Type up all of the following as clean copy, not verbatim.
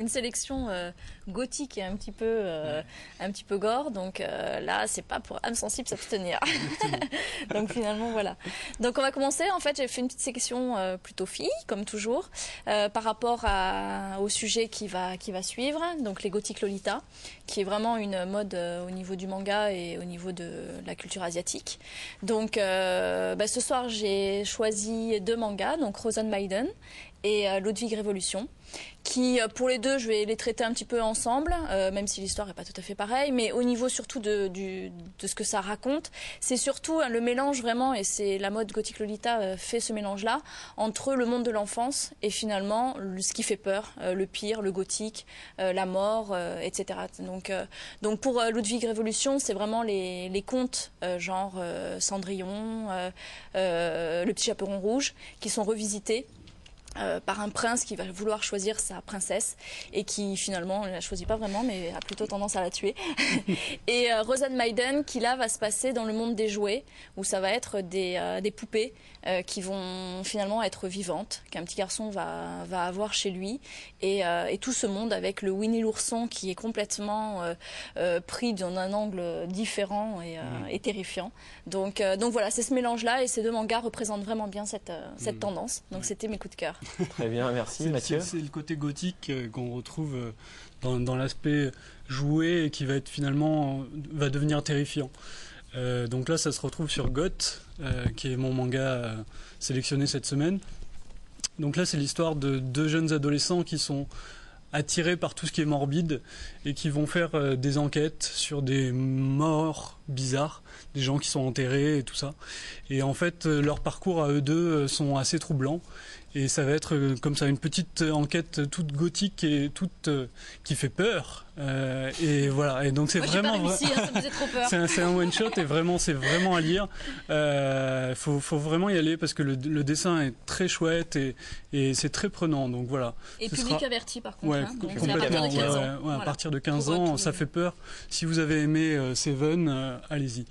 Une sélection gothique et un petit peu gore, donc là c'est pas pour âme sensible s'abstenir. Donc finalement voilà. Donc on va commencer, en fait j'ai fait une petite section plutôt filles comme toujours, par rapport au sujet qui va suivre, donc les gothiques Lolita, qui est vraiment une mode au niveau du manga et au niveau de la culture asiatique. Donc ce soir j'ai choisi 2 mangas, donc Rosen Maiden et Ludwig Revolution, qui pour les deux je vais les traiter un petit peu ensemble, même si l'histoire n'est pas tout à fait pareille, mais au niveau surtout de ce que ça raconte, c'est surtout le mélange vraiment, et c'est la mode gothique Lolita fait ce mélange là entre le monde de l'enfance et finalement ce qui fait peur, le pire, le gothique, la mort, etc. Donc pour Ludwig Revolution, c'est vraiment les contes genre Cendrillon, le petit chaperon rouge qui sont revisités par un prince qui va vouloir choisir sa princesse et qui finalement ne la choisit pas vraiment mais a plutôt tendance à la tuer. Et Rosen Maiden qui là va se passer dans le monde des jouets où ça va être des poupées qui vont finalement être vivantes, qu'un petit garçon va avoir chez lui, et tout ce monde avec le Winnie l'ourson qui est complètement pris dans un angle différent et terrifiant. Donc voilà, c'est ce mélange là et ces 2 mangas représentent vraiment bien cette tendance. Donc c'était mes coups de cœur. Très bien, merci Mathieu. C'est le côté gothique qu'on retrouve dans l'aspect jouet et qui va être va devenir terrifiant. Donc là ça se retrouve sur Goth, qui est mon manga sélectionné cette semaine. Donc là c'est l'histoire de 2 jeunes adolescents qui sont attirés par tout ce qui est morbide et qui vont faire des enquêtes sur des morts bizarres, des gens qui sont enterrés et tout ça. Et en fait leur parcours à eux deux sont assez troublants. Et ça va être comme ça une petite enquête toute gothique et toute qui fait peur. Et voilà. Et donc c'est vraiment. Moi, j'ai pas réussi, ça me faisait trop peur. C'est un one shot et vraiment c'est vraiment à lire. Faut vraiment y aller parce que le dessin est très chouette et c'est très prenant. Donc voilà. Et public averti par contre. Ouais, hein, donc complètement. à partir de 15 ans. Ouais, Voilà. à partir de 15 ans, ça fait peur. Si vous avez aimé Seven, allez-y.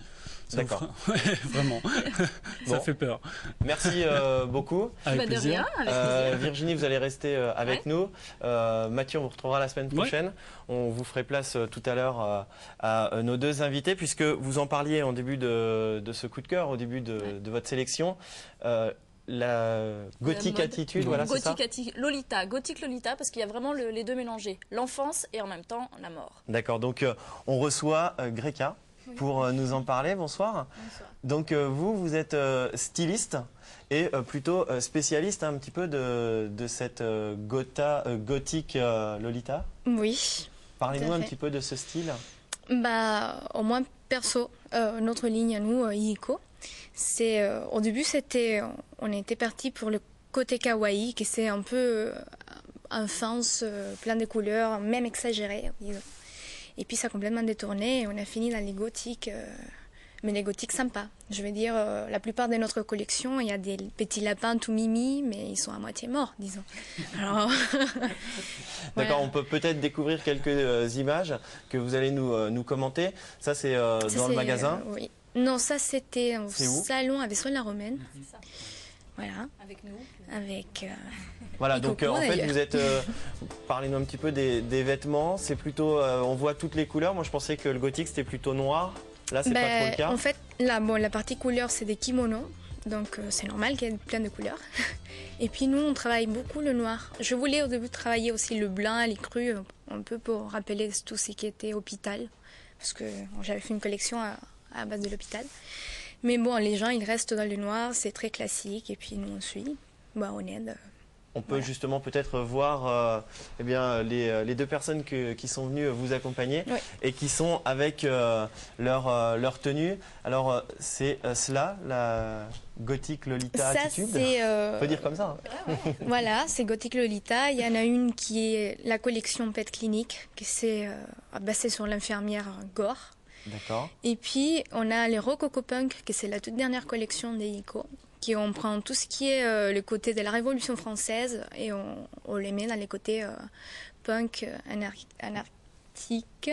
D'accord. Vraiment. Ça fait peur. Merci beaucoup. Avec plaisir. De rien, avec plaisir. Virginie, vous allez rester avec nous. Mathieu, on vous retrouvera la semaine prochaine. On vous ferait place tout à l'heure à nos 2 invités, puisque vous en parliez en début de ce coup de cœur, au début de votre sélection. La gothique attitude, voilà, c'est ça ? Lolita, gothique Lolita, parce qu'il y a vraiment les 2 mélangés, l'enfance et en même temps la mort. D'accord, donc on reçoit Greka pour nous en parler. Bonsoir. Bonsoir. Donc vous êtes styliste et plutôt spécialiste un petit peu de cette gothique Lolita. Oui. Parlez-nous un petit peu de ce style. Au moins perso, notre ligne à nous, Iiko, c'est au début on était parti pour le côté kawaii, qui c'est un peu enfance, plein de couleurs, même exagéré, disons. Et puis ça a complètement détourné et on a fini dans les gothiques, mais les gothiques sympas. Je veux dire, la plupart de notre collection, il y a des petits lapins tout mimi, mais ils sont à moitié morts, disons. Alors, D'accord, voilà. on peut peut-être découvrir quelques images que vous allez nous commenter. Ça c'est dans le magasin oui. Non, ça c'était au C'est où salon à Vaison-la-Romaine. C'est ça. Voilà. Avec nous. Avec... Voilà, Et donc Coco, en fait d'ailleurs. vous êtes, parlez-nous un petit peu des vêtements, c'est plutôt, on voit toutes les couleurs, moi je pensais que le gothique c'était plutôt noir, là c'est pas trop le cas. En fait, la partie couleur c'est des kimonos, donc c'est normal qu'il y ait plein de couleurs. Et puis nous on travaille beaucoup le noir. Je voulais au début travailler aussi le blanc, les crus, un peu pour rappeler tout ce qui était hôpital, parce que j'avais fait une collection à base de l'hôpital. Mais bon, les gens ils restent dans le noir, c'est très classique, et puis nous on suit, on aide. On peut justement peut-être voir eh bien, les 2 personnes qui sont venues vous accompagner et qui sont avec leur tenue. Alors c'est cela, la gothique Lolita attitude, on peut dire comme ça. Hein. Voilà, c'est gothique Lolita. Il y en a une qui est la collection Pet Clinic, qui c'est basée sur l'infirmière Gore. D'accord. Et puis on a les Rococo Punk, qui c'est la toute dernière collection des Ico, qui on prend tout ce qui est le côté de la Révolution française et on les met dans les côtés punk, anarchique.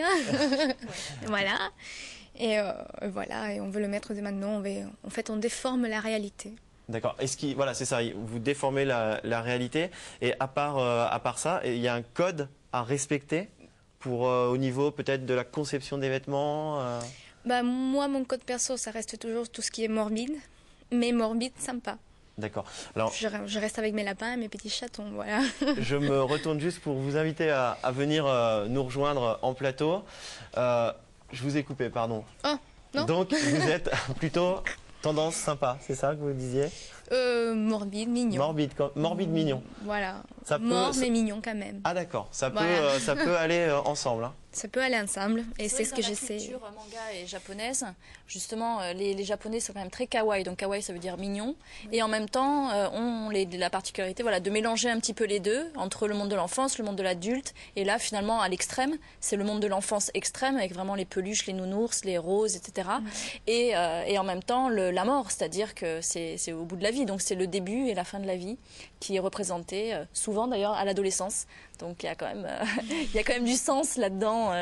Voilà. Et voilà, et on veut le mettre dès maintenant. En fait, on déforme la réalité. D'accord. Voilà, c'est ça. Vous déformez la réalité. Et à part ça, il y a un code à respecter pour, au niveau peut-être de la conception des vêtements Bah, moi, mon code perso, ça reste toujours tout ce qui est morbide, mais morbide, sympa. D'accord. Alors, je reste avec mes lapins et mes petits chatons, voilà. je me retourne juste pour vous inviter à venir nous rejoindre en plateau. Je vous ai coupé, pardon. Oh, non. Donc, vous êtes plutôt tendance sympa, c'est ça que vous disiez? Morbide, mignon. Morbide, mignon. Voilà. Ça peut- Mort, mais mignon quand même. Ah d'accord, ça Voilà. peut, ça peut aller ensemble. Hein. Ça peut aller ensemble et c'est ce que Dans j'essaie. la culture manga et japonaise, justement, les Japonais sont quand même très kawaii. Donc kawaii, ça veut dire mignon. Et en même temps, ont la particularité, voilà, de mélanger un petit peu les deux entre le monde de l'enfance, le monde de l'adulte. Et là, finalement, à l'extrême, c'est le monde de l'enfance extrême avec vraiment les peluches, les nounours, les roses, etc. Et en même temps, la mort, c'est-à-dire que c'est au bout de la vie. Donc c'est le début et la fin de la vie qui est représenté souvent d'ailleurs à l'adolescence. Donc il y a quand même, il y a quand même du sens là-dedans,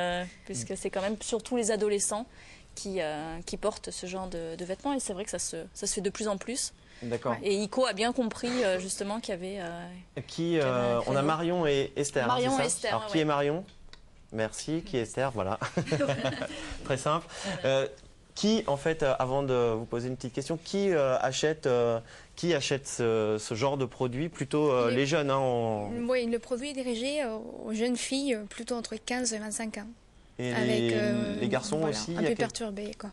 puisque c'est quand même surtout les adolescents qui portent ce genre de vêtements. Et c'est vrai que ça se fait de plus en plus. D'accord. Et Iko a bien compris justement qu'il y avait... On a Marion et Esther. Marion c'est ça et Esther, Alors qui ouais. est Marion? Merci. Qui est Esther? Voilà. Très simple. Qui, en fait, avant de vous poser une petite question, qui achète ce genre de produit? Plutôt les jeunes, hein, Oui, le produit est dirigé aux jeunes filles plutôt entre 15 et 25 ans. et Avec, les garçons voilà, aussi. un il y a peu quel- perturbés, quoi.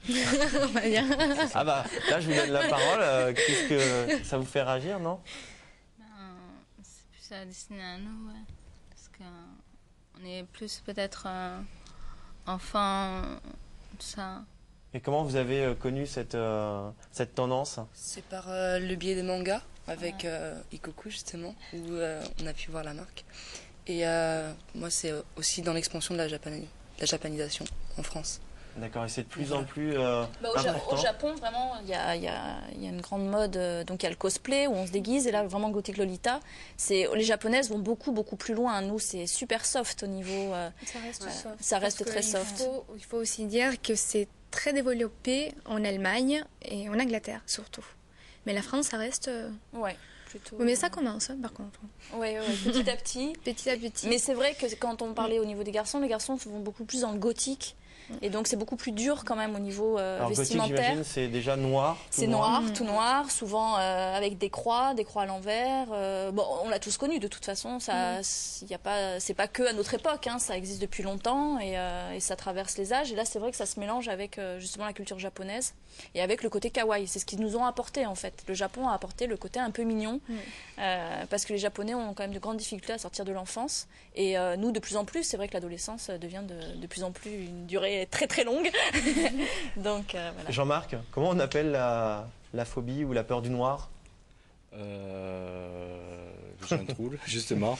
On va dire. Ah bah là, je vous donne la parole. Qu'est-ce que ça vous fait réagir, non? C'est plus à destiner à nous, ouais. Parce qu'on est plus peut-être enfant, tout ça. Et comment vous avez connu cette tendance? C'est par le biais des mangas avec Ikoku justement où on a pu voir la marque. Et moi c'est aussi dans l'expansion de la japanisation en France. D'accord, et c'est de plus en plus Au important. Japon, vraiment, il y a une grande mode. Donc, il y a le cosplay où on se déguise. Et là, vraiment, Gothic Lolita. Les japonaises vont beaucoup, beaucoup plus loin. Nous, c'est super soft au niveau. Ça reste soft. Ça reste Parce très que soft. Il faut aussi dire que c'est très développé en Allemagne et en Angleterre surtout. Mais la France, ça reste... Ouais, plutôt. Oui, mais ça commence, hein, par contre. Ouais, petit à petit. Petit à petit. Mais c'est vrai que quand on parlait au niveau des garçons, les garçons vont beaucoup plus dans le gothique. Et donc, c'est beaucoup plus dur quand même au niveau Alors, gothique, vestimentaire. j'imagine, c'est déjà noir. tout C'est noir, tout noir, souvent avec des croix à l'envers. Bon, on l'a tous connu de toute façon. C'est pas que à notre époque, hein, ça existe depuis longtemps et ça traverse les âges. Et là, c'est vrai que ça se mélange avec justement la culture japonaise et avec le côté kawaii. C'est ce qu'ils nous ont apporté en fait. Le Japon a apporté le côté un peu mignon parce que les Japonais ont quand même de grandes difficultés à sortir de l'enfance. Et nous, de plus en plus, c'est vrai que l'adolescence devient de plus en plus une durée très très longue. Donc voilà. Jean-Marc, comment on appelle la phobie ou la peur du noir? J'ai un trouble, justement.